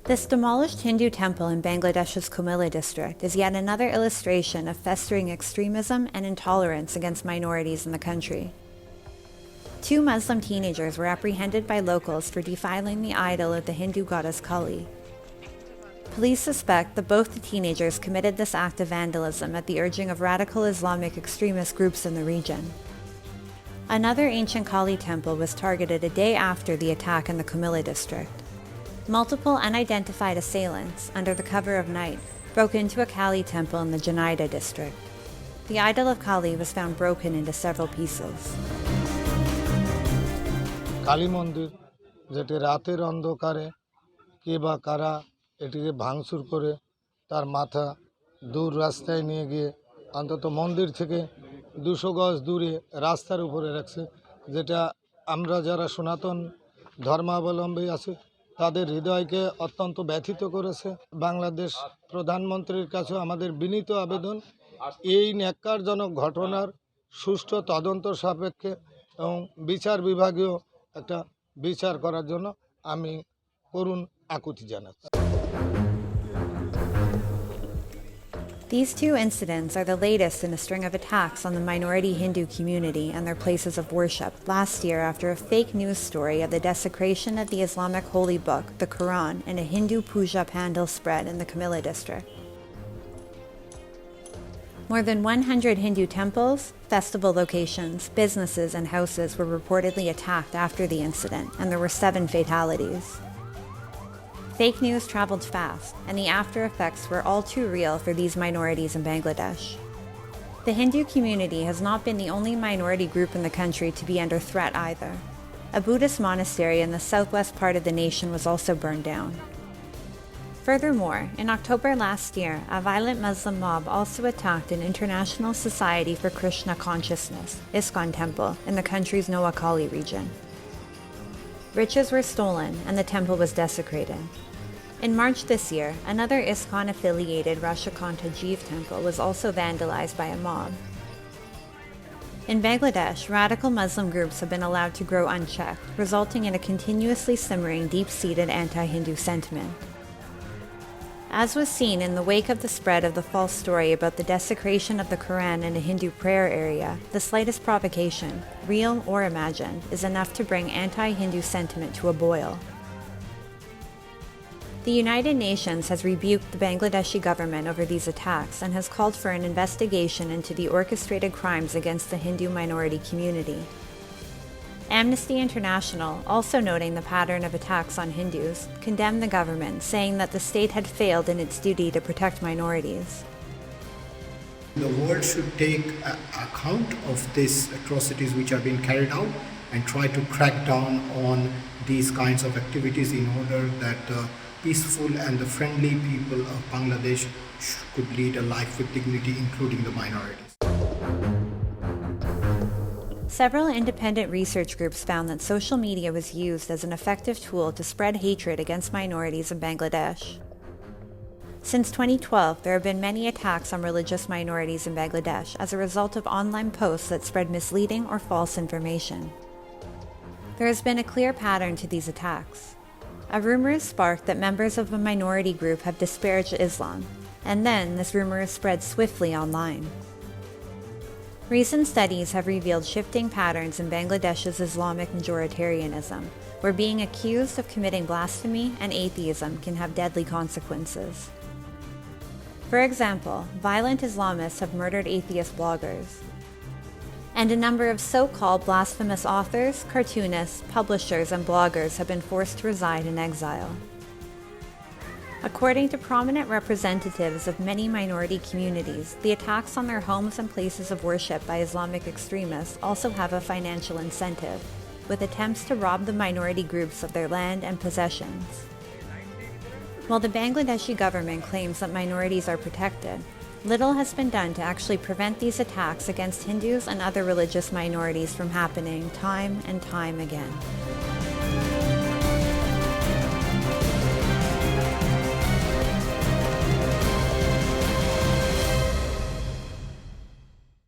This demolished Hindu temple in Bangladesh's Kumilla district is yet another illustration of festering extremism and intolerance against minorities in the country. 2 Muslim teenagers were apprehended by locals for defiling the idol of the Hindu goddess Kali. Police suspect that both the teenagers committed this act of vandalism at the urging of radical Islamic extremist groups in the region. Another ancient Kali temple was targeted a day after the attack in the Kumilla district. Multiple unidentified assailants, under the cover of night, broke into a Kali temple in the Janaida district. The idol of Kali was found broken into several pieces. Kali মন্দির যেটি রাতের অন্ধকারে কে বা কারা এটিকে ভাঙচুর করে তার মাথা দূর রাস্তায় নিয়ে গিয়ে অন্তত মন্দির থেকে 200 গজ দূরে রাস্তার উপরে রাখছে, যেটা আমরা যারা সনাতন ধর্মাবলম্বী আছি তাদের হৃদয়কে অত্যন্ত ব্যথিত করেছে। বাংলাদেশ প্রধানমন্ত্রীর কাছে আমাদের বিনীত আবেদন, এই ন্যাক্কারজনক ঘটনার সুষ্ঠু তদন্ত সাপেক্ষে এবং বিচার বিভাগীয় একটা বিচার করার জন্য আমি করুণ আকুতি জানাচ্ছি। These 2 incidents are the latest in a string of attacks on the minority Hindu community and their places of worship last year after a fake news story of the desecration of the Islamic holy book, the Quran, in a Hindu puja pandal spread in the Kumilla district. More than 100 Hindu temples, festival locations, businesses, and houses were reportedly attacked after the incident, and there were 7 fatalities. Fake news traveled fast, and the after effects were all too real for these minorities in Bangladesh. The Hindu community has not been the only minority group in the country to be under threat either. A Buddhist monastery in the southwest part of the nation was also burned down. Furthermore, in October last year, a violent Muslim mob also attacked an International Society for Krishna Consciousness, ISKCON temple, in the country's Noakhali region. Riches were stolen and the temple was desecrated. In March this year, another ISKCON-affiliated Rashikanta Jeev temple was also vandalized by a mob. In Bangladesh, radical Muslim groups have been allowed to grow unchecked, resulting in a continuously simmering deep-seated anti-Hindu sentiment. As was seen in the wake of the spread of the false story about the desecration of the Quran in a Hindu prayer area, the slightest provocation, real or imagined, is enough to bring anti-Hindu sentiment to a boil. The United Nations has rebuked the Bangladeshi government over these attacks and has called for an investigation into the orchestrated crimes against the Hindu minority community. Amnesty International, also noting the pattern of attacks on Hindus, condemned the government, saying that the state had failed in its duty to protect minorities. The world should take account of these atrocities which are being carried out and try to crack down on these kinds of activities in order that the peaceful and the friendly people of Bangladesh could lead a life with dignity, including the minorities. Several independent research groups found that social media was used as an effective tool to spread hatred against minorities in Bangladesh. Since 2012, there have been many attacks on religious minorities in Bangladesh as a result of online posts that spread misleading or false information. There has been a clear pattern to these attacks. A rumor is sparked that members of a minority group have disparaged Islam, and then this rumor is spread swiftly online. Recent studies have revealed shifting patterns in Bangladesh's Islamic majoritarianism, where being accused of committing blasphemy and atheism can have deadly consequences. For example, violent Islamists have murdered atheist bloggers, and a number of so-called blasphemous authors, cartoonists, publishers, and bloggers have been forced to reside in exile. According to prominent representatives of many minority communities, the attacks on their homes and places of worship by Islamic extremists also have a financial incentive, with attempts to rob the minority groups of their land and possessions. While the Bangladeshi government claims that minorities are protected, little has been done to actually prevent these attacks against Hindus and other religious minorities from happening time and time again.